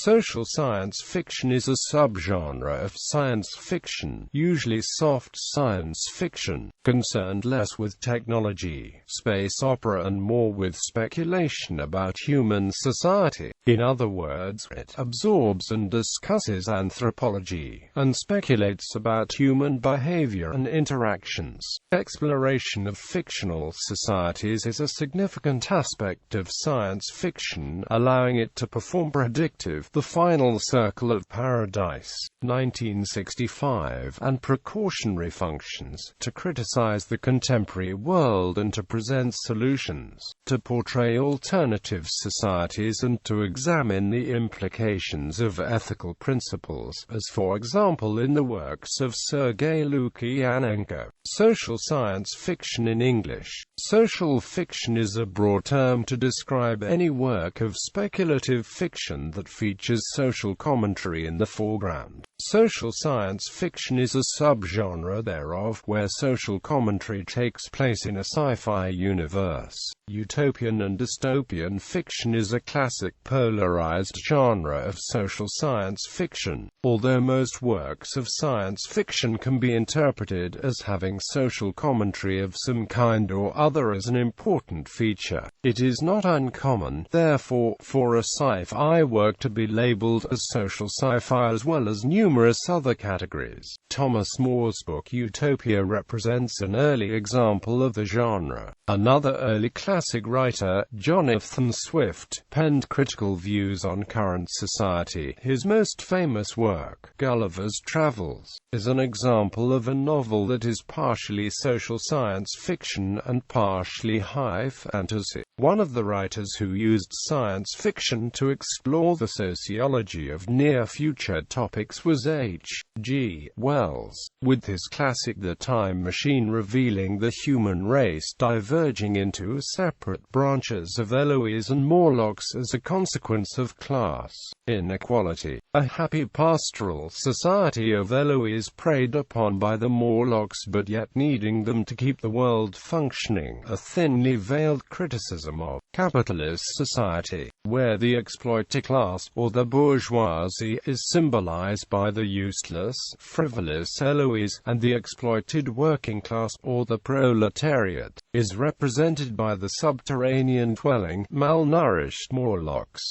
Social science fiction is a subgenre of science fiction, usually soft science fiction, concerned less with technology, space opera and more with speculation about human society. In other words, it absorbs and discusses anthropology, and speculates about human behavior and interactions. Exploration of fictional societies is a significant aspect of science fiction, allowing it to perform predictive, The Final Circle of Paradise, 1965, and precautionary functions, to criticize the contemporary world and to present solutions, to portray alternative societies and to examine the implications of ethical principles, as for example in the works of Sergei Lukyanenko. Social science fiction in English. Social fiction is a broad term to describe any work of speculative fiction that features social commentary in the foreground. Social science fiction is a subgenre thereof, where social commentary takes place in a sci-fi universe. Utopian and dystopian fiction is a classic polarized genre of social science fiction. Although most works of science fiction can be interpreted as having social commentary of some kind or other as an important feature, it is not uncommon, therefore, for a sci-fi work to be labeled as social sci-fi as well as numerous other categories. Thomas More's book Utopia represents an early example of the genre. Another early classic writer, Jonathan Swift, penned critical views on current society. His most famous work, Gulliver's Travels, is an example of a novel that is partially social science fiction and partially high fantasy. One of the writers who used science fiction to explore the sociology of near-future topics was H. G. Wells, with his classic The Time Machine revealing the human race diverging into separate branches of Eloise and Morlocks as a consequence of class inequality. A happy pastoral society of Eloise preyed upon by the Morlocks but yet needing them to keep the world functioning. A thinly veiled criticism of capitalist society, where the exploited class, or the bourgeoisie, is symbolized by the useless, frivolous Eloise, and the exploited working class, or the proletariat, is represented by the subterranean-dwelling, malnourished Morlocks.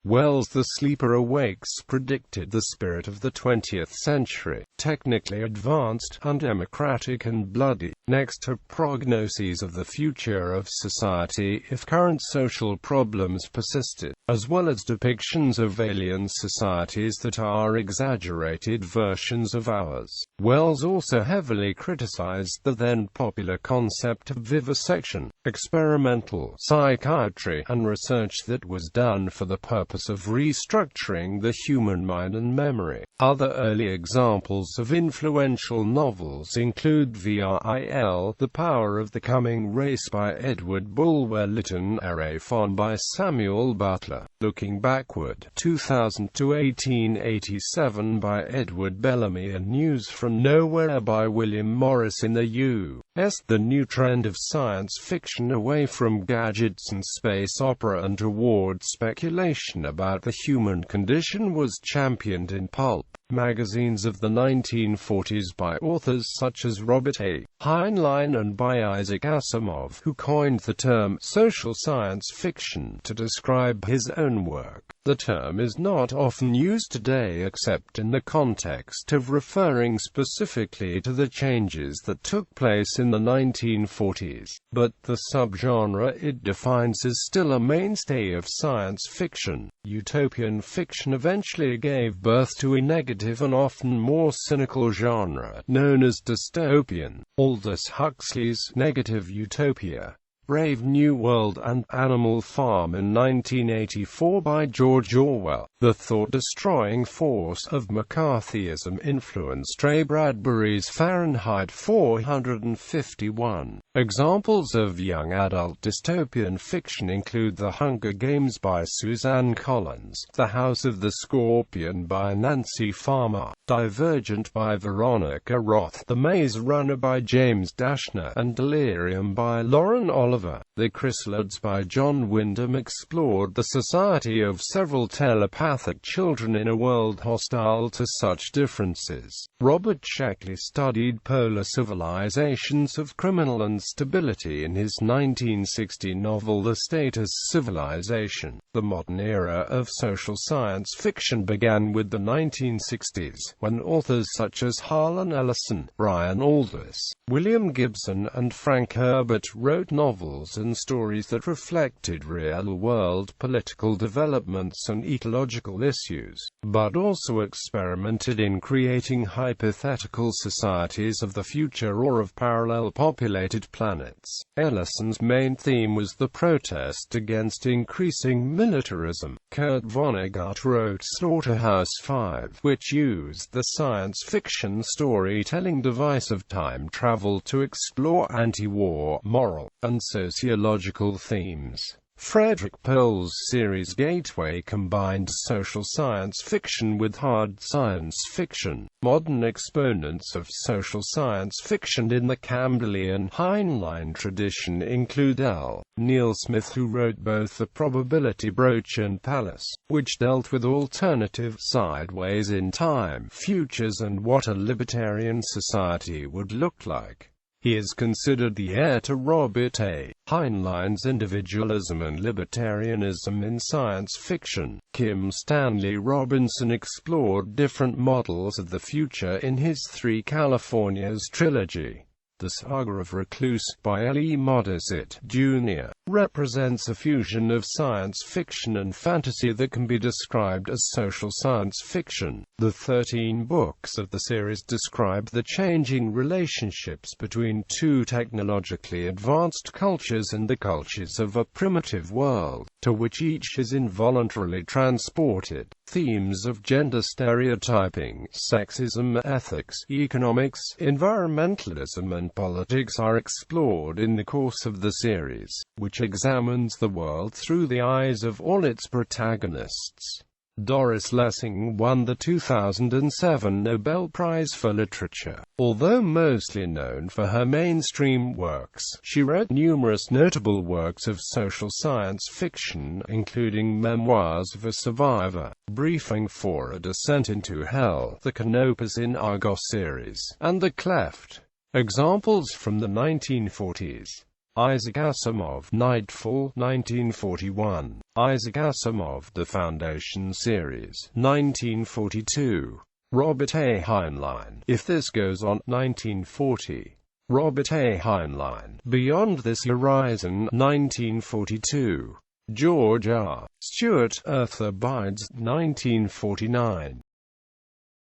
Wells' The Sleeper Awakes predicted the spirit of the 20th century, technically advanced, undemocratic and bloody, next to prognoses of the future of society if current social problems persisted, as well as depictions of alien societies that are exaggerated versions of ours. Wells also heavily criticized the then popular concept of vivisection, experimental psychiatry, and research that was done for the purpose of restructuring the human mind and memory. Other early examples of influential novels include VRIL, The Power of the Coming Race by Edward Bulwer Lytton, Arafon by Samuel Butler, Looking Backward, 2000 to 1887 by Edward Bellamy, and News from Nowhere by William Morris in the U.S. The new trend of science fiction away from gadgets and space opera and toward speculation about the human condition was championed in pulp magazines of the 1940s by authors such as Robert A. Heinlein and by Isaac Asimov, who coined the term social science fiction to describe his own work. The term is not often used today except in the context of referring specifically to the changes that took place in the 1940s, but the subgenre it defines is still a mainstay of science fiction. Utopian fiction eventually gave birth to a negative and often more cynical genre known as dystopian. Aldous Huxley's Negative Utopia, Brave New World, and Animal Farm in 1984 by George Orwell. The thought-destroying force of McCarthyism influenced Ray Bradbury's Fahrenheit 451. Examples of young adult dystopian fiction include The Hunger Games by Suzanne Collins, The House of the Scorpion by Nancy Farmer, Divergent by Veronica Roth, The Maze Runner by James Dashner, and Delirium by Lauren Oliver. The Chrysalids by John Wyndham explored the society of several telepathic children in a world hostile to such differences. Robert Sheckley studied polar civilizations of criminal instability in his 1960 novel The Status Civilization. The modern era of social science fiction began with the 1960s, when authors such as Harlan Ellison, Brian Aldiss, William Gibson and Frank Herbert wrote novels and stories that reflected real-world political developments and ecological issues, but also experimented in creating hypothetical societies of the future or of parallel populated planets. Ellison's main theme was the protest against increasing militarism. Kurt Vonnegut wrote Slaughterhouse-Five, which used the science fiction storytelling device of time travel to explore anti-war, moral, and sociological themes. Frederick Pohl's series Gateway combined social science fiction with hard science fiction. Modern exponents of social science fiction in the Campbellian Heinlein tradition include L. Neil Smith, who wrote both The Probability Brooch and Palace, which dealt with alternative sideways in time, futures and what a libertarian society would look like. He is considered the heir to Robert A. Heinlein's individualism and libertarianism in science fiction. Kim Stanley Robinson explored different models of the future in his Three Californias trilogy. The Saga of Recluse, by L.E. Modesitt, Jr., represents a fusion of science fiction and fantasy that can be described as social science fiction. The 13 books of the series describe the changing relationships between two technologically advanced cultures and the cultures of a primitive world, to which each is involuntarily transported. Themes of gender stereotyping, sexism, ethics, economics, environmentalism and politics are explored in the course of the series, which examines the world through the eyes of all its protagonists. Doris Lessing won the 2007 Nobel Prize for Literature. Although mostly known for her mainstream works, she wrote numerous notable works of social science fiction, including Memoirs of a Survivor, Briefing for a Descent into Hell, the Canopus in Argos series, and The Cleft. Examples from the 1940s. Isaac Asimov, Nightfall, 1941. Isaac Asimov, The Foundation series, 1942. Robert A. Heinlein, If This Goes On, 1940. Robert A. Heinlein, Beyond This Horizon, 1942. George R. Stewart, Earth Abides, 1949.